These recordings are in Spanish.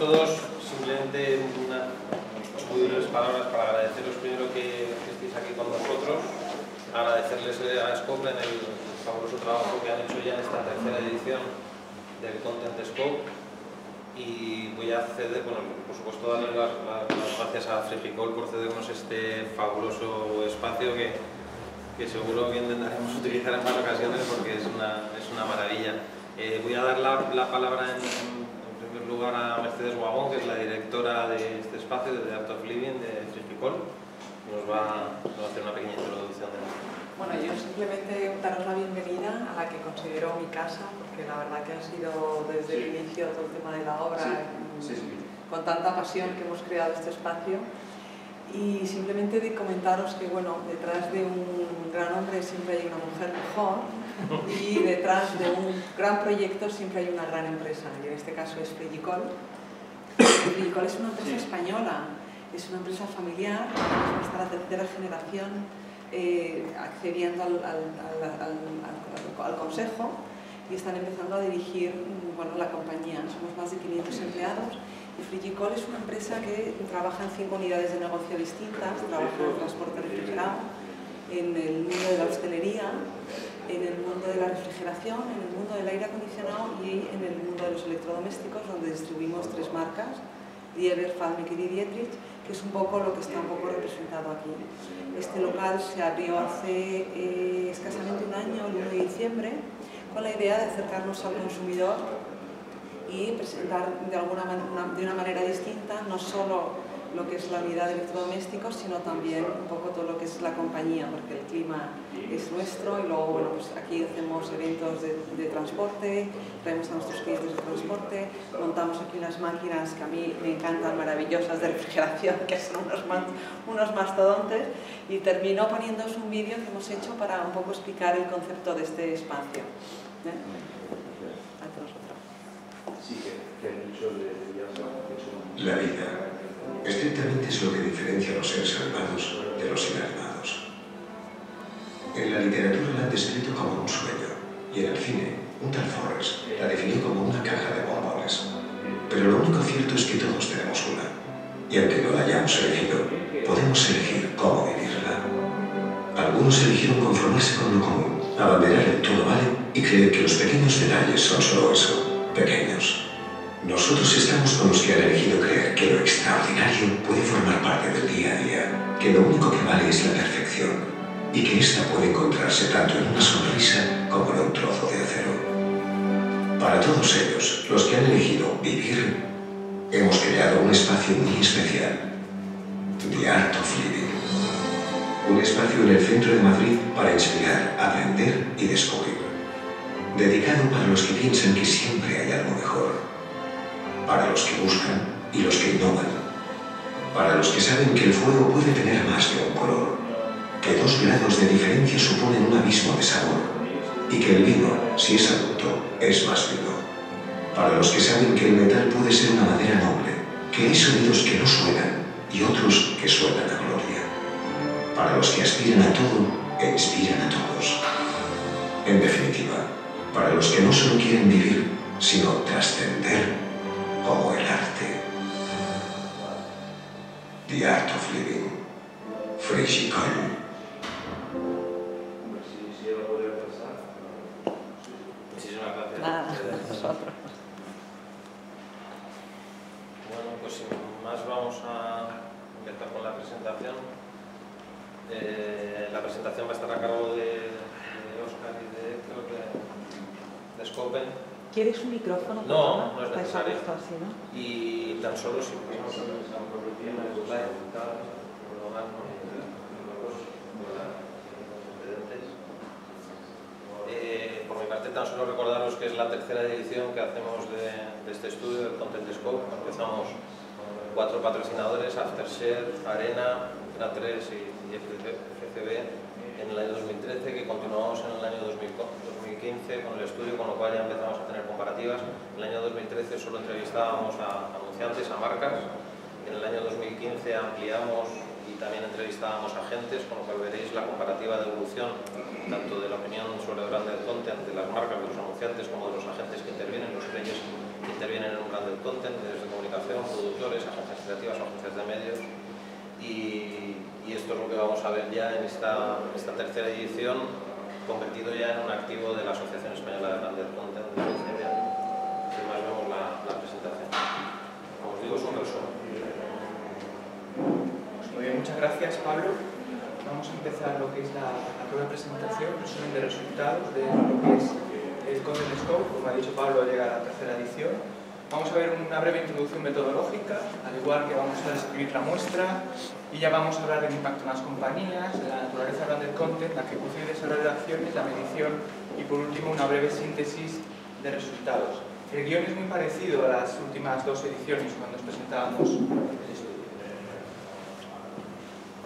todos, simplemente unas muy breves palabras para agradeceros primero que estéis aquí con nosotros, agradecerles a Scope en el fabuloso trabajo que han hecho ya en esta tercera edición del Content Scope, y voy a ceder, bueno, por supuesto darles las gracias a Frigicol por cedernos este fabuloso espacio que seguro que intentaremos utilizar en más ocasiones porque es una maravilla. Voy a dar la palabra en primer lugar a Mercedes Guagón, que es la directora de este espacio, de The Art of Living de Frigicol. Nos va a hacer una pequeña introducción de esto. Bueno, yo simplemente daros la bienvenida a la que considero mi casa, porque la verdad que ha sido desde el inicio todo el tema de la obra, con tanta pasión que hemos creado este espacio. Y simplemente de comentaros que, bueno, detrás de un gran hombre siempre hay una mujer mejor, y detrás de un gran proyecto siempre hay una gran empresa, y en este caso es Frigicol. Frigicol es una empresa española, es una empresa familiar, hasta la tercera generación accediendo al consejo, y están empezando a dirigir, bueno, la compañía. Somos más de 500 empleados. Y Frigicol es una empresa que trabaja en 5 unidades de negocio distintas, trabaja en el transporte refrigerado, en el mundo de la hostelería, en el mundo de la refrigeración, en el mundo del aire acondicionado y en el mundo de los electrodomésticos, donde distribuimos 3 marcas, Dieber, Falmec y Dietrich, que es un poco lo que está un poco representado aquí. Este local se abrió hace escasamente un año, el 1 de diciembre, con la idea de acercarnos al consumidor y presentar de una manera distinta no solo lo que es la unidad de electrodomésticos, sino también un poco todo lo que es la compañía, porque el clima es nuestro, y luego, bueno, pues aquí hacemos eventos de transporte, traemos a nuestros clientes de transporte, montamos aquí unas máquinas que a mí me encantan, maravillosas, de refrigeración, que son unos mastodontes, y termino poniéndoos un vídeo que hemos hecho para un poco explicar el concepto de este espacio. La vida, estrictamente, es lo que diferencia a los seres animados de los inanimados. En la literatura la han descrito como un sueño, y en el cine, un tal Forrest la definió como una caja de bombones. Pero lo único cierto es que todos tenemos una, y aunque no la hayamos elegido, podemos elegir cómo vivirla. Algunos eligieron conformarse con lo común, abandonar el todo vale y creer que los pequeños detalles son solo eso, pequeños. Nosotros estamos con los que han elegido creer que lo extraordinario puede formar parte del día a día, que lo único que vale es la perfección, y que ésta puede encontrarse tanto en una sonrisa como en un trozo de acero. Para todos ellos, los que han elegido vivir, hemos creado un espacio muy especial, The Art of Living. Un espacio en el centro de Madrid para inspirar, aprender y descubrir. Dedicado para los que piensan que siempre hay algo mejor. Para los que buscan y los que innovan. Para los que saben que el fuego puede tener más de un color. Que 2 grados de diferencia suponen un abismo de sabor. Y que el vino, si es adulto, es más vino. Para los que saben que el metal puede ser una madera noble. Que hay sonidos que no suenan y otros que suenan a gloria. Para los que aspiran a todo e inspiran a todos. En definitiva, para los que no solo quieren vivir, sino trascender como el arte. The Art of Living. Frigicol. Muchísimas gracias. Nada, nosotros. Bueno, pues sin más vamos a empezar con la presentación. La presentación va a estar a cargo de Óscar y de Héctor de Scope. ¿Quieres un micrófono? No, no es necesario. Así, ¿no? Y tan solo si podemos por mi parte, tan solo recordaros que es la tercera edición que hacemos de este estudio del Content Scope. Empezamos 4 patrocinadores, Aftershare, Arena, Antena 3 y FCB en el año 2013, que continuamos en el año 2015 con el estudio, con lo cual ya empezamos a tener comparativas. En el año 2013 solo entrevistábamos a anunciantes, a marcas. En el año 2015 ampliamos y también entrevistábamos a agentes, con lo cual veréis la comparativa de evolución tanto de la opinión sobre branded content de las marcas, de los anunciantes, como de los agentes que intervienen, los players intervienen en un branded content, medios de comunicación, productores, agencias creativas, agencias de medios, y esto es lo que vamos a ver ya en esta tercera edición, convertido ya en un activo de la Asociación Española de Branded Content de la UCB. Además vemos la presentación. Como os digo, es un resumen. Pues muy bien, muchas gracias, Pablo. Vamos a empezar lo que es la prueba de presentación, resumen de resultados de lo que es el Content Scope. Como ha dicho Pablo, llega a la tercera edición. Vamos a ver una breve introducción metodológica, al igual que vamos a describir la muestra, y ya vamos a hablar del impacto en las compañías, de la naturaleza del content, la ejecución y desarrollo de acciones, la medición y, por último, una breve síntesis de resultados. El guión es muy parecido a las últimas dos ediciones cuando os presentábamos el estudio.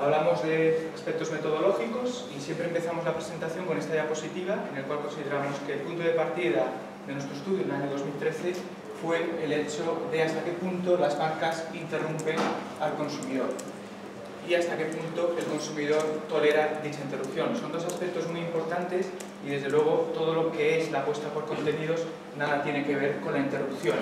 Hablamos de aspectos metodológicos y siempre empezamos la presentación con esta diapositiva, en el cual consideramos que el punto de partida de nuestro estudio en el año 2013 fue el hecho de hasta qué punto las marcas interrumpen al consumidor y hasta qué punto el consumidor tolera dicha interrupción. Son dos aspectos muy importantes y desde luego todo lo que es la apuesta por contenidos nada tiene que ver con la interrupción.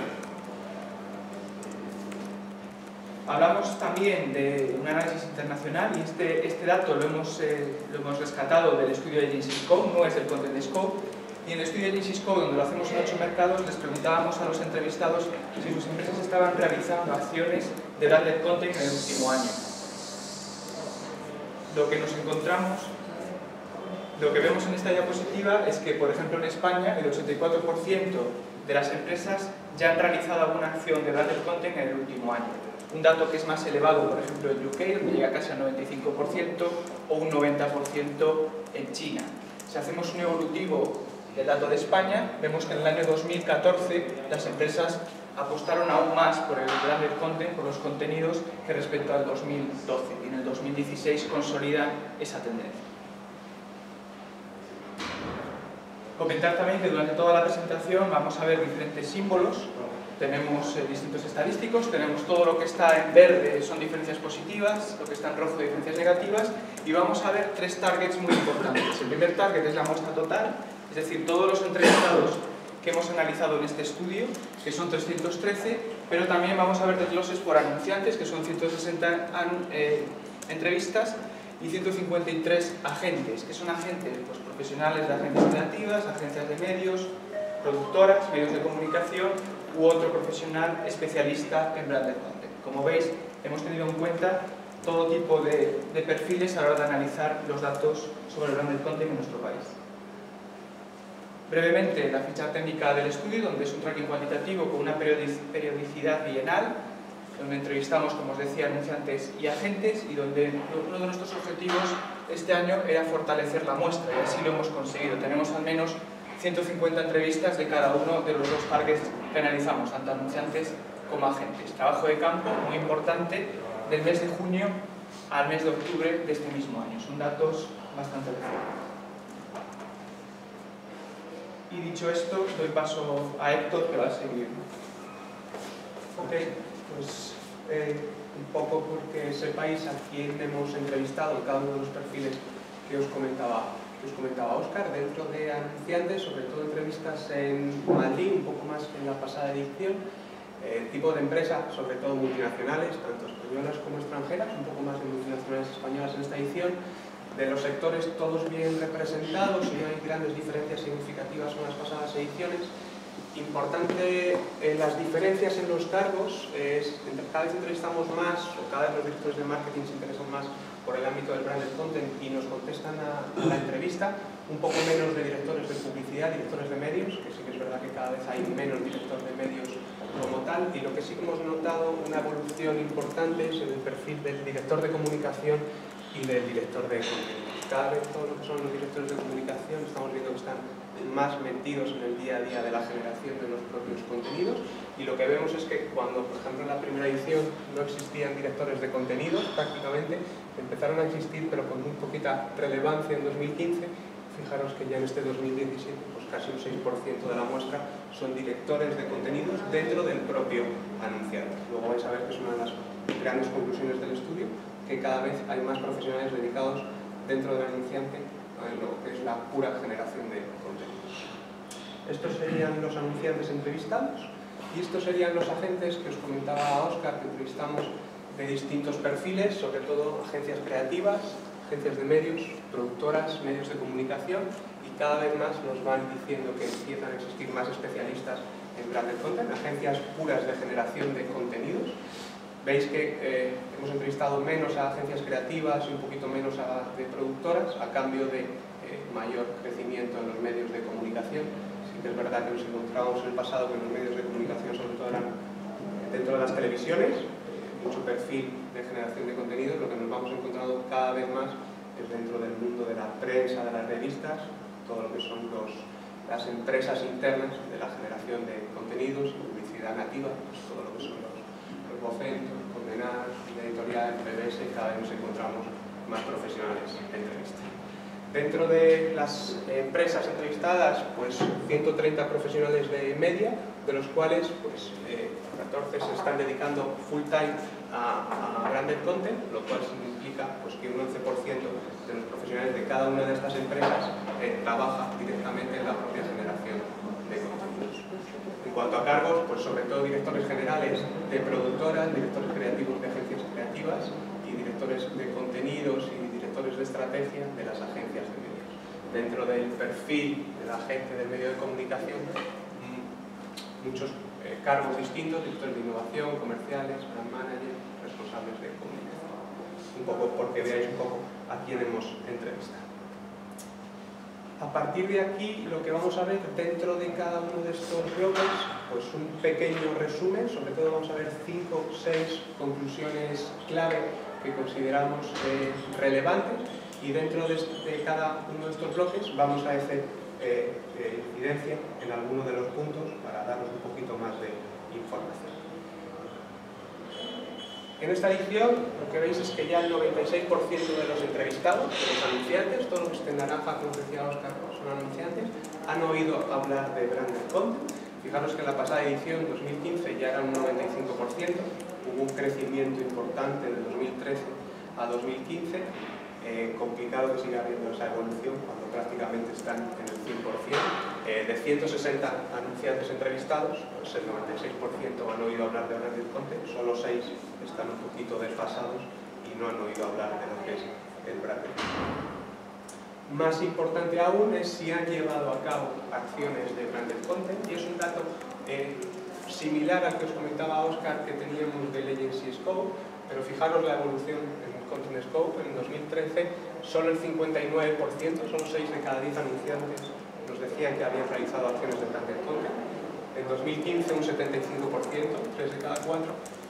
Hablamos también de un análisis internacional y este dato lo hemos rescatado del estudio de Agency Scope, no es del Content Scope. Y en el estudio de Agency Scope, donde lo hacemos en 8 mercados, les preguntábamos a los entrevistados si sus empresas estaban realizando acciones de branded content en el último año. Lo que nos encontramos, lo que vemos en esta diapositiva es que, por ejemplo, en España, el 84% de las empresas ya han realizado alguna acción de branded content en el último año. Un dato que es más elevado, por ejemplo, en UK, donde llega casi al 95%, o un 90% en China. Si hacemos un evolutivo del dato de España, vemos que en el año 2014 las empresas apostaron aún más por el branded content, por los contenidos, que respecto al 2012. Y en el 2016 consolidan esa tendencia. Comentar también que durante toda la presentación vamos a ver diferentes símbolos. Tenemos distintos estadísticos, tenemos todo lo que está en verde son diferencias positivas, lo que está en rojo diferencias negativas, y vamos a ver 3 targets muy importantes. El primer target es la muestra total, es decir, todos los entrevistados que hemos analizado en este estudio, que son 313, pero también vamos a ver desgloses por anunciantes, que son 160 entrevistas, y 153 agentes, que son agentes pues, profesionales de agencias creativas, agencias de medios, productoras, medios de comunicación u otro profesional especialista en branded content. Como veis, hemos tenido en cuenta todo tipo de perfiles a la hora de analizar los datos sobre el branded content en nuestro país. Brevemente, la ficha técnica del estudio, donde es un tracking cuantitativo con una periodicidad bienal, donde entrevistamos, como os decía, anunciantes y agentes, y donde uno de nuestros objetivos este año era fortalecer la muestra, y así lo hemos conseguido. Tenemos al menos 150 entrevistas de cada uno de los 2 targets que analizamos, tanto anunciantes como agentes. Trabajo de campo muy importante del mes de junio al mes de octubre de este mismo año. Son datos bastante recientes. Y dicho esto, doy paso a Héctor, que va a seguir. Ok, pues un poco porque sepáis a quién hemos entrevistado en cada uno de los perfiles que os comentaba Óscar, dentro de anunciantes, sobre todo entrevistas en Madrid, un poco más que en la pasada edición, tipo de empresa, sobre todo multinacionales, tanto españolas como extranjeras, un poco más de multinacionales españolas en esta edición, de los sectores todos bien representados y no hay grandes diferencias significativas con las pasadas ediciones. Importante las diferencias en los cargos, cada vez entrevistamos más, o cada vez los directores de marketing se interesan más por el ámbito del branded content y nos contestan a la entrevista, un poco menos de directores de publicidad, directores de medios, que sí que es verdad que cada vez hay menos directores de medios como tal, y lo que sí que hemos notado una evolución importante es en el perfil del director de comunicación y del director de contenidos. Cada vez todo lo que son los directores de comunicación estamos viendo que están más metidos en el día a día de la generación de los propios contenidos, y lo que vemos es que cuando, por ejemplo, en la primera edición no existían directores de contenidos prácticamente, empezaron a existir pero con muy poquita relevancia en 2015. Fijaros que ya en este 2017 pues casi un 6% de la muestra son directores de contenidos dentro del propio anunciante. Luego vais a ver que es una de las grandes conclusiones del estudio, que cada vez hay más profesionales dedicados dentro del anunciante en lo que es la pura generación de contenidos. Estos serían los anunciantes entrevistados. Y estos serían los agentes que os comentaba Óscar, que entrevistamos de distintos perfiles, sobre todo agencias creativas, agencias de medios, productoras, medios de comunicación, y cada vez más nos van diciendo que empiezan a existir más especialistas en branded content, agencias puras de generación de contenidos. Veis que hemos entrevistado menos a agencias creativas y un poquito menos de productoras, a cambio de mayor crecimiento en los medios de comunicación. Sí que es verdad que nos encontrábamos en el pasado que los medios de comunicación sobre todo eran dentro de las televisiones, mucho perfil de generación de contenidos. Lo que nos vamos encontrando cada vez más es dentro del mundo de la prensa, de las revistas, todo lo que son las empresas internas de la generación de contenidos, publicidad nativa, pues todo lo que son los Vocento, Condenar, Editorial, PBS. Cada vez nos encontramos más profesionales de entrevista. Dentro de las empresas entrevistadas, pues 130 profesionales de media, de los cuales pues 14 se están dedicando full time a branded content, lo cual implica pues, que un 11% de los profesionales de cada una de estas empresas trabaja directamente en la propia generación de contenidos. En cuanto a cargos, pues sobre todo directores generales de productoras, directores creativos de agencias creativas y directores de contenidos y directores de estrategia de las agencias de medios. Dentro del perfil del agente del medio de comunicación, muchos cargos distintos, directores de innovación, comerciales, brand manager, responsables de comunicación. Un poco porque veáis un poco a quién hemos entrevistado. A partir de aquí, lo que vamos a ver dentro de cada uno de estos bloques, pues un pequeño resumen, sobre todo vamos a ver 5 o 6 conclusiones clave que consideramos relevantes, y dentro de cada uno de estos bloques vamos a hacer incidencia en alguno de los puntos para daros un poquito más de información. En esta edición lo que veis es que ya el 96% de los entrevistados, de los anunciantes, todos los que estén en naranja, como decía Óscar, son anunciantes, han oído hablar de branded content. Fijaros que en la pasada edición, 2015, ya era un 95%, hubo un crecimiento importante de 2013 a 2015, complicado que siga habiendo esa evolución cuando prácticamente están en el 100%. De 160 anunciantes entrevistados, pues el 96% han oído hablar de branded content, solo 6 están un poquito desfasados y no han oído hablar de lo que es el branded content. Más importante aún es si han llevado a cabo acciones de branded content, y es un dato similar al que os comentaba Óscar que teníamos del Agency Scope, pero fijaros la evolución en el Content Scope. En 2013 solo el 59%, solo 6 de cada 10 anunciantes nos decían que habían realizado acciones de branded content. En 2015 un 75%, 3 de cada 4,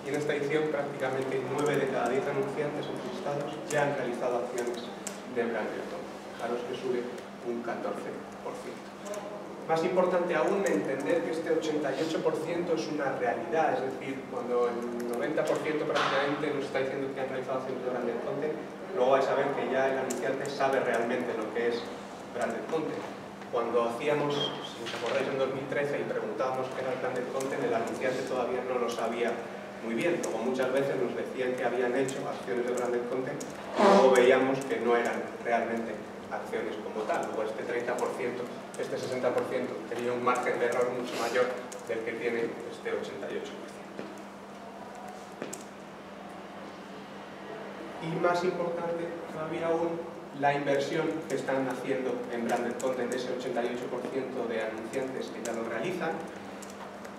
y en esta edición prácticamente 9 de cada 10 anunciantes entrevistados ya han realizado acciones de branded content. Fijaros que sube un 14%. Más importante aún, entender que este 88% es una realidad, es decir, cuando el 90% prácticamente nos está diciendo que han realizado acciones de branded content, luego vais a ver que ya el anunciante sabe realmente lo que es branded content. Cuando hacíamos, si os acordáis, en 2013 y preguntábamos qué era el branded content, el anunciante todavía no lo sabía muy bien. Luego muchas veces nos decían que habían hecho acciones de branded content y luego veíamos que no eran realmente acciones como tal. Luego este 30%, este 60% tenía un margen de error mucho mayor del que tiene este 88%. Y más importante todavía aún, la inversión que están haciendo en branded content, ese 88% de anunciantes que ya lo realizan.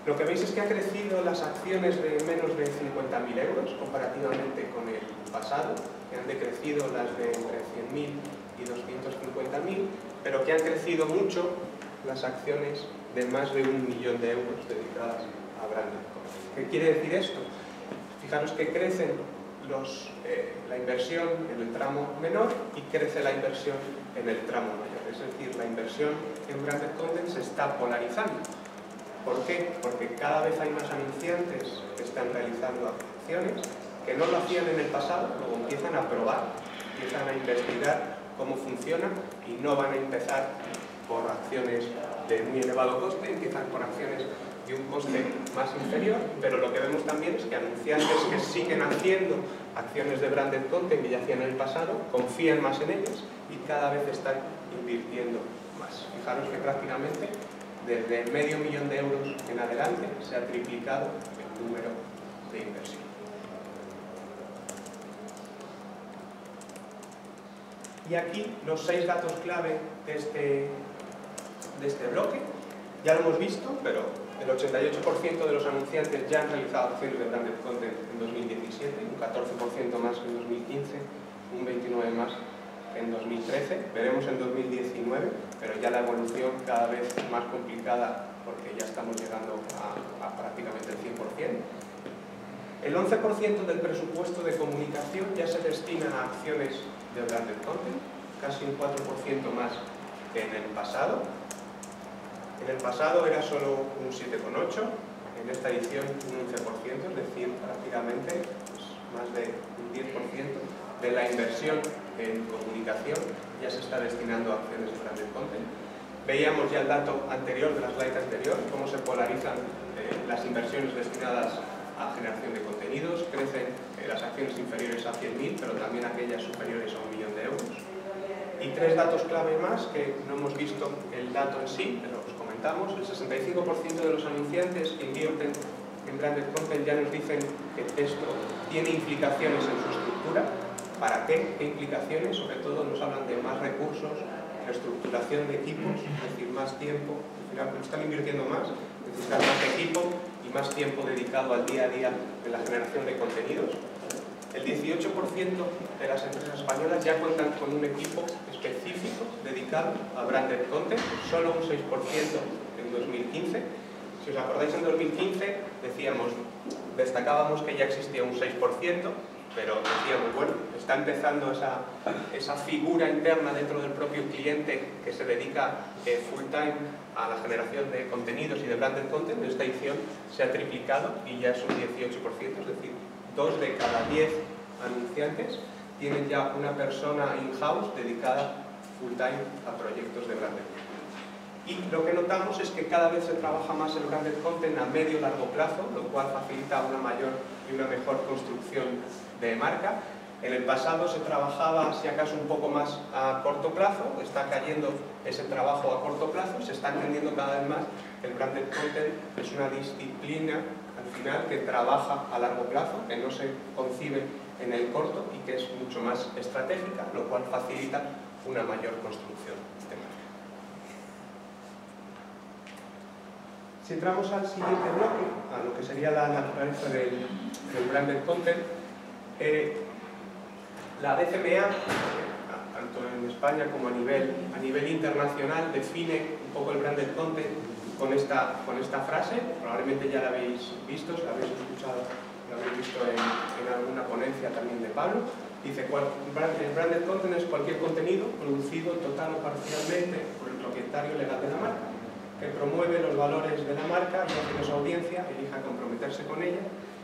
Lo que veis es que ha crecido las acciones de menos de 50.000 euros comparativamente con el pasado, que han decrecido las de entre 100.000 y 250.000, pero que han crecido mucho las acciones de más de 1 millón de euros dedicadas a branded content. ¿Qué quiere decir esto? Fijaros que crecen la inversión en el tramo menor y crece la inversión en el tramo mayor. Es decir, la inversión en branded content se está polarizando. ¿Por qué? Porque cada vez hay más anunciantes que están realizando acciones que no lo hacían en el pasado, luego empiezan a probar, empiezan a investigar cómo funciona y no van a empezar por acciones de muy elevado coste, empiezan por acciones de un coste más inferior, pero lo que vemos también es que anunciantes que siguen haciendo acciones de branded content que ya hacían en el pasado, confían más en ellas y cada vez están invirtiendo más. Fijaros que prácticamente desde $500.000 de euros en adelante se ha triplicado el número de inversión. Y aquí los 6 datos clave de este bloque. Ya lo hemos visto, pero el 88% de los anunciantes ya han realizado acciones de branded content en 2017, un 14% más que en 2015, un 29% más en 2013. Veremos en 2019, pero ya la evolución cada vez más complicada porque ya estamos llegando a prácticamente el 100%. El 11% del presupuesto de comunicación ya se destina a acciones de branded content, casi un 4% más que en el pasado. En el pasado era solo un 7,8%, en esta edición un 11%, es decir, prácticamente más de un 10% de la inversión en comunicación ya se está destinando a acciones de branded content. Veíamos ya el dato anterior, de la slide anterior, cómo se polarizan las inversiones destinadas a generación de contenidos. Crecen las acciones inferiores a 100.000, pero también aquellas superiores a 1.000.000 de euros. Y 3 datos clave más, que no hemos visto el dato en sí, pero os comentamos. El 65% de los anunciantes que invierten en branded content ya nos dicen que esto tiene implicaciones en su estructura. ¿Para qué? ¿Qué implicaciones? Sobre todo nos hablan de más recursos, reestructuración de equipos, es decir, más tiempo. Al final, como están invirtiendo más, necesitan más equipo y más tiempo dedicado al día a día de la generación de contenidos. El 18% de las empresas españolas ya cuentan con un equipo específico dedicado a branded content, solo un 6% en 2015. Si os acordáis, en 2015 destacábamos que ya existía un 6%, pero decíamos, bueno, está empezando esa figura interna dentro del propio cliente que se dedica full time a la generación de contenidos y de branded content. En esta edición se ha triplicado y ya es un 18%, es decir, 2 de cada 10 anunciantes tienen ya una persona in-house dedicada full time a proyectos de branded content. Y lo que notamos es que cada vez se trabaja más el branded content a medio y largo plazo, lo cual facilita una mayor y una mejor construcción de marca. En el pasado se trabajaba, si acaso, un poco más a corto plazo, está cayendo ese trabajo a corto plazo, se está entendiendo cada vez más que el branded content es una disciplina, al final, que trabaja a largo plazo, que no se concibe en el corto y que es mucho más estratégica, lo cual facilita una mayor construcción de marca. Si entramos al siguiente bloque, a lo que sería la naturaleza del branded content, la DCMA, tanto en España como a nivel internacional, define un poco el branded content con esta frase. Probablemente ya la habéis visto, la habéis escuchado, la habéis visto en alguna ponencia también de Pablo. Dice, el branded content es cualquier contenido producido total o parcialmente por el propietario legal de la marca, que promueve los valores de la marca y hace que su audiencia elija comprometerse con ella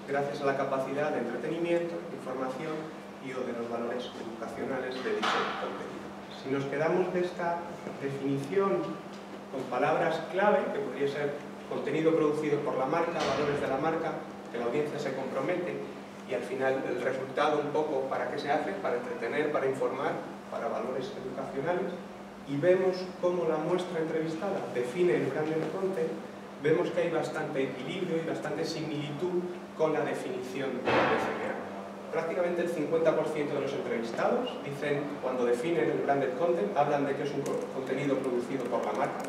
gracias a la capacidad de entretenimiento, información y o de los valores educacionales de dicho contenido. Si nos quedamos de esta definición con palabras clave, que podría ser contenido producido por la marca, valores de la marca, que la audiencia se compromete, y al final el resultado un poco para qué se hace, para entretener, para informar, para valores educacionales, y vemos cómo la muestra entrevistada define el branded content, vemos que hay bastante equilibrio y bastante similitud con la definición de la DCMA. Prácticamente el 50% de los entrevistados dicen, cuando definen el branded content, hablan de que es un contenido producido por la marca.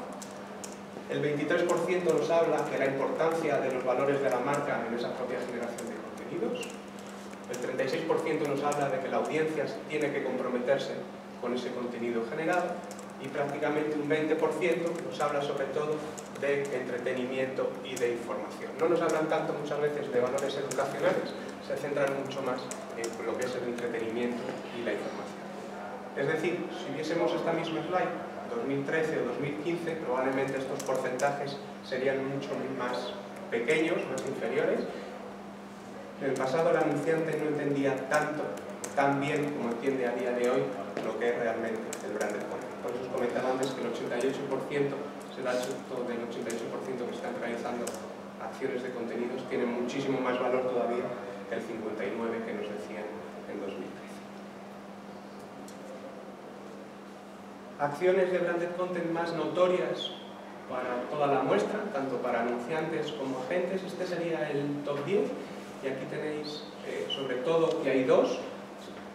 El 23% nos habla de la importancia de los valores de la marca en esa propia generación de contenidos. El 36% nos habla de que la audiencia tiene que comprometerse con ese contenido generado. Y prácticamente un 20% nos habla sobre todo de entretenimiento y de información. No nos hablan tanto muchas veces de valores educacionales, se centran mucho más en lo que es el entretenimiento y la información. Es decir, si viésemos esta misma slide, 2013 o 2015, probablemente estos porcentajes serían mucho más pequeños, más inferiores. En el pasado el anunciante no entendía tan bien como entiende a día de hoy lo que es realmente el branded content. Por eso os comentaba antes que el 88% será el asunto del 88% que están realizando acciones de contenidos, tiene muchísimo más valor todavía que el 59% que nos decían en 2013. Acciones de branded content más notorias para toda la muestra, tanto para anunciantes como agentes. Este sería el top 10 y aquí tenéis sobre todo que hay dos: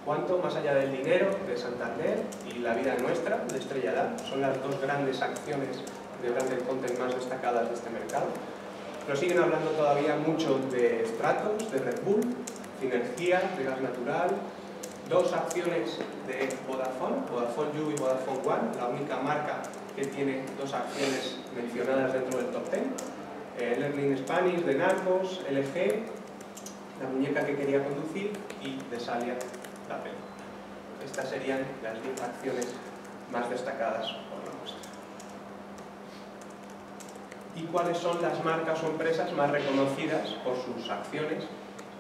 Cuanto, más allá del dinero, de Santander, y La vida nuestra, de Estrella Damm. Son las dos grandes acciones de branded content más destacadas de este mercado. Nos siguen hablando todavía mucho de Stratos, de Red Bull, Sinergia, de gas natural, dos acciones de Vodafone, Vodafone You y Vodafone One, la única marca que tiene dos acciones mencionadas dentro del top 10, Learning Spanish, de Narcos, LG, La muñeca que quería conducir, y de Salia, la película. Estas serían las 10 acciones más destacadas por la muestra. ¿Y cuáles son las marcas o empresas más reconocidas por sus acciones?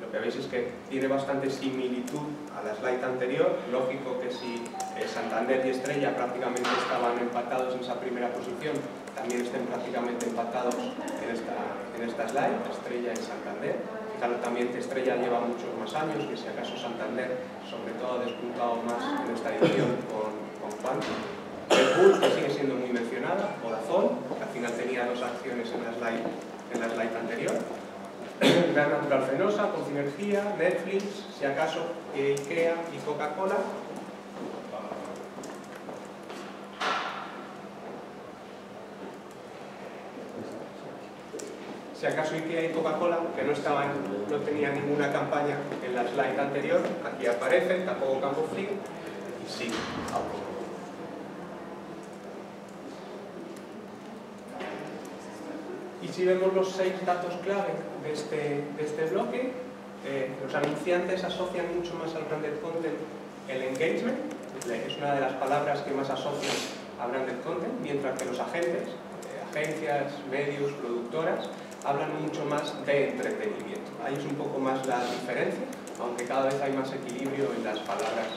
Lo que veis es que tiene bastante similitud a la slide anterior. Lógico que si Santander y Estrella prácticamente estaban empatados en esa primera posición, también estén prácticamente empatados en esta slide, Estrella y Santander. Claro, también que Estrella lleva muchos más años, que si acaso Santander sobre todo ha despuntado más en esta edición con Cuanto. Red Bull, que sigue siendo muy mencionada, Vodafone, que al final tenía dos acciones en la slide anterior, Gas Natural Fenosa, con Sinergia, Netflix, si acaso IKEA y Coca-Cola. Si acaso IKEA y Coca-Cola, que no tenían ninguna campaña en la slide anterior, aquí aparecen, tampoco Campo Frío, y sí, tampoco. Y si vemos los 6 datos clave de este bloque, los anunciantes asocian mucho más al branded content el engagement, es una de las palabras que más asocian a branded content, mientras que los agentes, agencias, medios, productoras, hablan mucho más de entretenimiento. Ahí es un poco más la diferencia, aunque cada vez hay más equilibrio en las palabras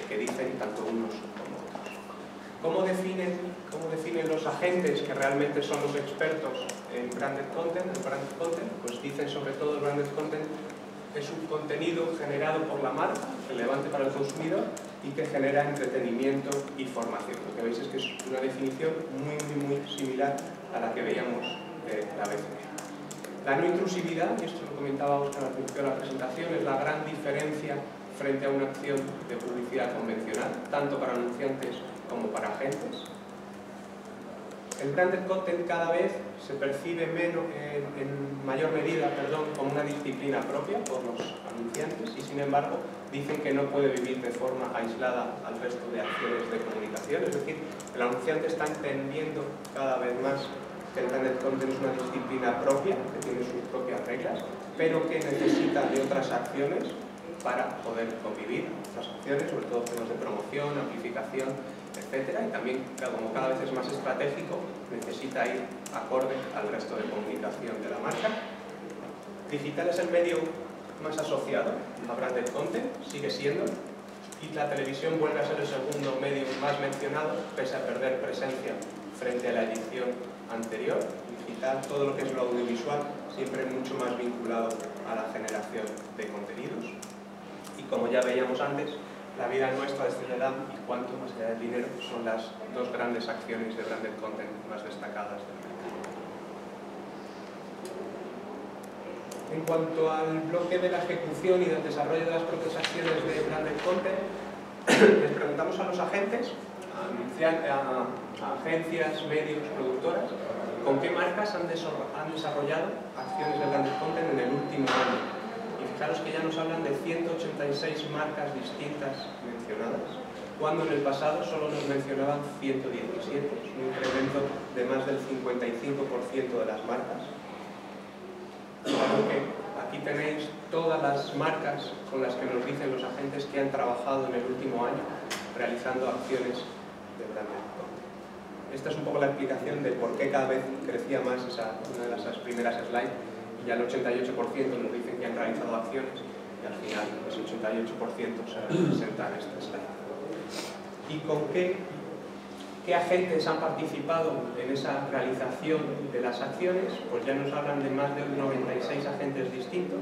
que dicen tanto unos como otros. ¿Cómo definen los agentes que realmente son los expertos en branded content? El branded content, pues dicen sobre todo el branded content es un contenido generado por la marca, relevante para el consumidor y que genera entretenimiento y formación. Lo que veis es que es una definición muy similar a la que veíamos de la BCP. La no intrusividad, y esto lo comentaba Óscar al principio de la presentación, es la gran diferencia frente a una acción de publicidad convencional, tanto para anunciantes como para agentes. El branded content cada vez se percibe en mayor medida como una disciplina propia por los anunciantes y, sin embargo, dicen que no puede vivir de forma aislada al resto de acciones de comunicación. Es decir, el anunciante está entendiendo cada vez más que el branded content es una disciplina propia, que tiene sus propias reglas, pero que necesita de otras acciones para poder convivir. Otras acciones, sobre todo temas de promoción, amplificación, etcétera, y también, como cada vez es más estratégico, necesita ir acorde al resto de comunicación de la marca. Digital es el medio más asociado a branded content, sigue siendo, y la televisión vuelve a ser el segundo medio más mencionado, pese a perder presencia frente a la edición anterior. Digital, todo lo que es lo audiovisual, siempre mucho más vinculado a la generación de contenidos. Y como ya veíamos antes, La vida nuestra de Estrella Damm y Cuanto, más allá del dinero, son las dos grandes acciones de branded content más destacadas del mercado. En cuanto al bloque de la ejecución y del desarrollo de las propias acciones de branded content, les preguntamos a los agentes, a agencias, medios, productoras, con qué marcas han desarrollado acciones de branded content en el último año. Fijaros que ya nos hablan de 186 marcas distintas mencionadas, cuando en el pasado solo nos mencionaban 117, es un incremento de más del 55% de las marcas. Aunque aquí tenéis todas las marcas con las que nos dicen los agentes que han trabajado en el último año realizando acciones de branded content. Esta es un poco la explicación de por qué cada vez crecía más una de esas primeras slides. Ya el 88% nos dicen que han realizado acciones y al final ese 88% se representa en esta slide. ¿Y con qué agentes han participado en esa realización de las acciones? Pues ya nos hablan de más de 96 agentes distintos,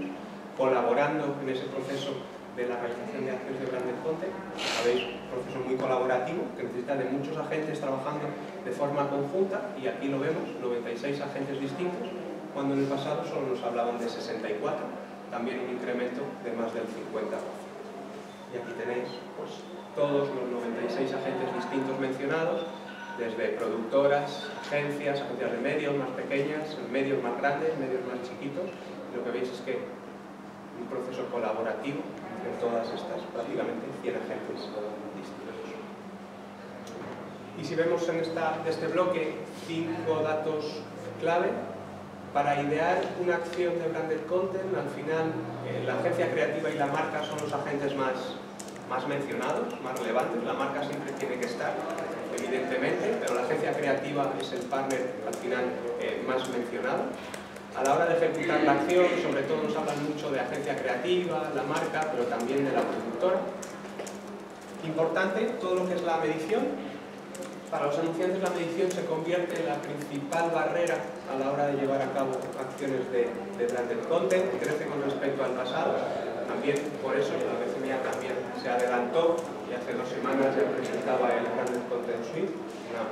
colaborando en ese proceso de la realización de acciones de branded content. Sabéis, un proceso muy colaborativo que necesita de muchos agentes trabajando de forma conjunta, y aquí lo vemos, 96 agentes distintos, cuando en el pasado solo nos hablaban de 64, también un incremento de más del 50%. Y aquí tenéis pues, todos los 96 agentes distintos mencionados, desde productoras, agencias de medios más pequeñas, medios más grandes, medios más chiquitos. Y lo que veis es que un proceso colaborativo de todas estas, prácticamente 100 agentes distintos. Y si vemos en este bloque 5 datos clave, para idear una acción de branded content, al final la agencia creativa y la marca son los agentes más mencionados, más relevantes. La marca siempre tiene que estar, evidentemente, pero la agencia creativa es el partner al final más mencionado. A la hora de ejecutar la acción, sobre todo nos hablan mucho de agencia creativa, la marca, pero también de la productora. Importante, todo lo que es la medición. Para los anunciantes la medición se convierte en la principal barrera a la hora de llevar a cabo acciones de branded content, crece con respecto al pasado. También por eso la BCMA también se adelantó y hace 2 semanas ya presentaba el Branded Content Suite, una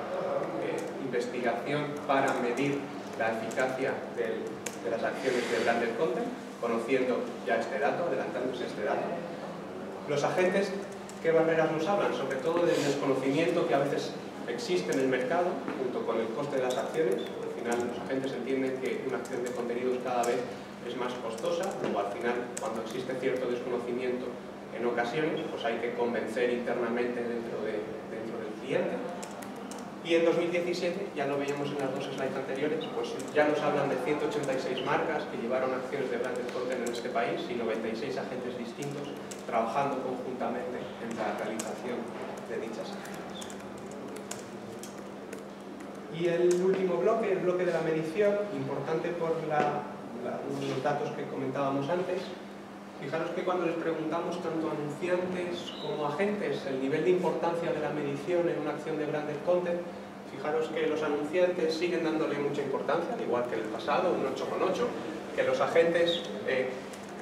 investigación para medir la eficacia de las acciones de branded content, conociendo ya este dato, adelantándose este dato. Los agentes, ¿qué barreras nos hablan? Sobre todo del desconocimiento que a veces existe en el mercado, junto con el coste de las acciones. Al final los agentes entienden que una acción de contenidos cada vez es más costosa, luego al final, cuando existe cierto desconocimiento en ocasiones, pues hay que convencer internamente dentro del cliente. Y en 2017, ya lo veíamos en las 2 slides anteriores, pues ya nos hablan de 186 marcas que llevaron acciones de branded content en este país y 96 agentes distintos trabajando conjuntamente en la realización de dichas acciones. Y el último bloque, el bloque de la medición, importante por los datos que comentábamos antes. Fijaros que cuando les preguntamos tanto a anunciantes como a agentes el nivel de importancia de la medición en una acción de branded content, fijaros que los anunciantes siguen dándole mucha importancia, al igual que en el pasado, un 8,8, que los agentes,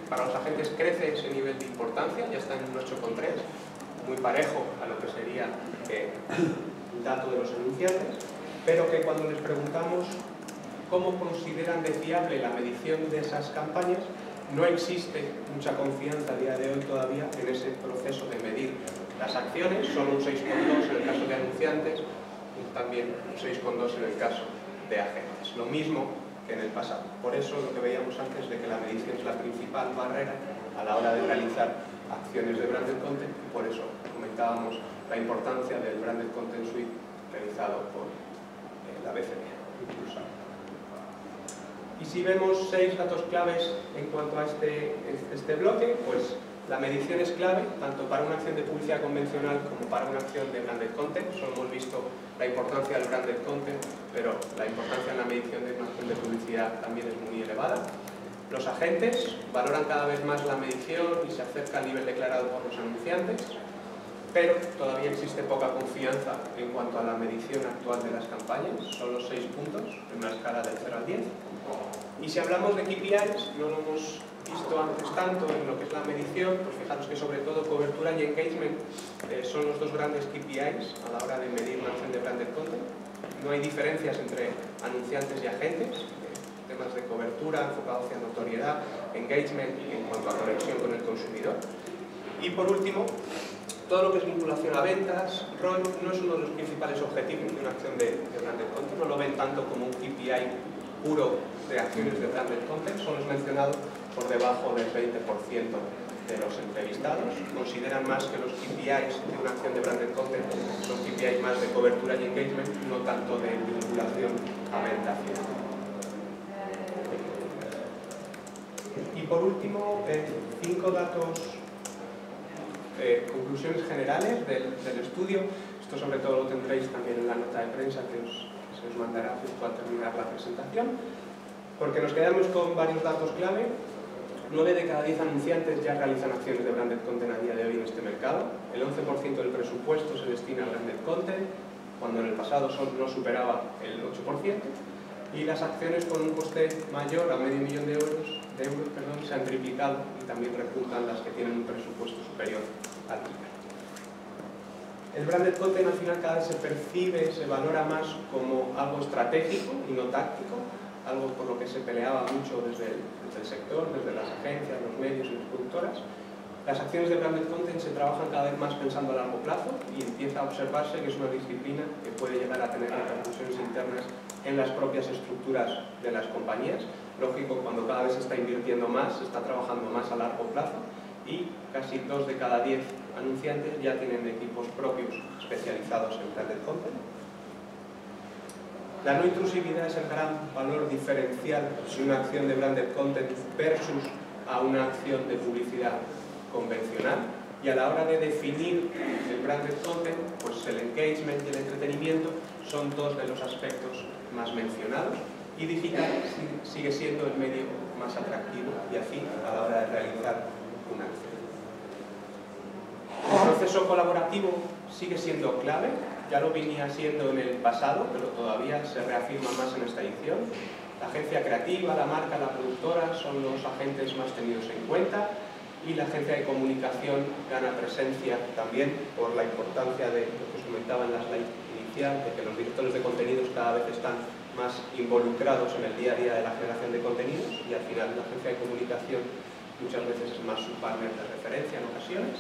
para los agentes crece ese nivel de importancia, ya está en un 8,3, muy parejo a lo que sería el dato de los anunciantes, pero que cuando les preguntamos cómo consideran de fiable la medición de esas campañas, no existe mucha confianza a día de hoy todavía en ese proceso de medir las acciones, solo un 6,2 en el caso de anunciantes y también un 6,2 en el caso de agentes. Lo mismo que en el pasado. Por eso lo que veíamos antes de que la medición es la principal barrera a la hora de realizar acciones de branded content, y por eso comentábamos la importancia del Branded Content Suite realizado por la BCMA. Y si vemos 6 datos claves en cuanto a este bloque, pues la medición es clave, tanto para una acción de publicidad convencional como para una acción de branded content. Solo hemos visto la importancia del branded content, pero la importancia en la medición de una acción de publicidad también es muy elevada. Los agentes valoran cada vez más la medición y se acerca al nivel declarado por los anunciantes, pero todavía existe poca confianza en cuanto a la medición actual de las campañas, solo 6 puntos en una escala del 0 al 10. Y si hablamos de KPIs, no lo hemos visto antes tanto en lo que es la medición, pues fijaros que sobre todo cobertura y engagement son los 2 grandes KPIs a la hora de medir una acción de branded content. No hay diferencias entre anunciantes y agentes, temas de cobertura enfocados hacia notoriedad, engagement y en cuanto a conexión con el consumidor. Y por último, todo lo que es vinculación a ventas, ROI, no es uno de los principales objetivos de una acción de branded content, no lo ven tanto como un KPI puro de acciones de branded content, solo es mencionado por debajo del 20% de los entrevistados. Consideran más que los KPIs de una acción de branded content son KPIs más de cobertura y engagement, no tanto de vinculación a venta final. Y por último, 5 datos, conclusiones generales del estudio. Esto sobre todo lo tendréis también en la nota de prensa que se os mandará justo al terminar la presentación, porque nos quedamos con varios datos clave. 9 de cada 10 anunciantes ya realizan acciones de branded content a día de hoy en este mercado. El 11% del presupuesto se destina a branded content, cuando en el pasado no superaba el 8%. y las acciones con un coste mayor a $500.000 se han triplicado y también repuntan las que tienen un presupuesto superior al triple. El branded content al final cada vez se percibe, se valora más como algo estratégico y no táctico, algo por lo que se peleaba mucho desde el sector, desde las agencias, los medios y las productoras. Las acciones de branded content se trabajan cada vez más pensando a largo plazo y empieza a observarse que es una disciplina que puede llegar a tener repercusiones internas en las propias estructuras de las compañías. Lógico, cuando cada vez se está invirtiendo más, se está trabajando más a largo plazo y casi 2 de cada 10 anunciantes ya tienen equipos propios especializados en branded content. La no intrusividad es el gran valor diferencial de una acción de branded content versus a una acción de publicidad convencional, y a la hora de definir el branded content, pues el engagement y el entretenimiento son dos de los aspectos más mencionados, y digital sigue siendo el medio más atractivo y afín a la hora de realizar una acción. El proceso colaborativo sigue siendo clave, ya lo venía siendo en el pasado, pero todavía se reafirma más en esta edición. La agencia creativa, la marca, la productora son los agentes más tenidos en cuenta, y la agencia de comunicación gana presencia también por la importancia de lo que os comentaba en la slide inicial, de que los directores de contenidos cada vez están más involucrados en el día a día de la generación de contenidos, y al final la agencia de comunicación muchas veces es más su partner de referencia en ocasiones,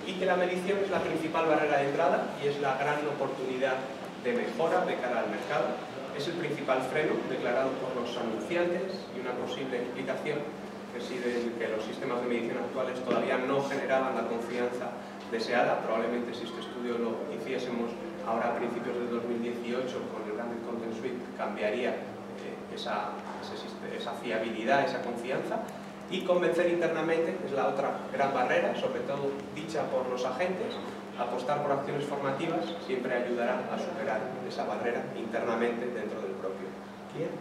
y que la medición es la principal barrera de entrada y es la gran oportunidad de mejora de cara al mercado. Es el principal freno declarado por los anunciantes y una posible explicación reside en que los sistemas de medición actuales todavía no generaban la confianza deseada. Probablemente si este estudio lo hiciésemos ahora a principios de 2018 con el Branded Content Suite cambiaría esa fiabilidad, esa confianza, y convencer internamente es la otra gran barrera, sobre todo dicha por los agentes. Apostar por acciones formativas siempre ayudará a superar esa barrera internamente dentro del propio cliente.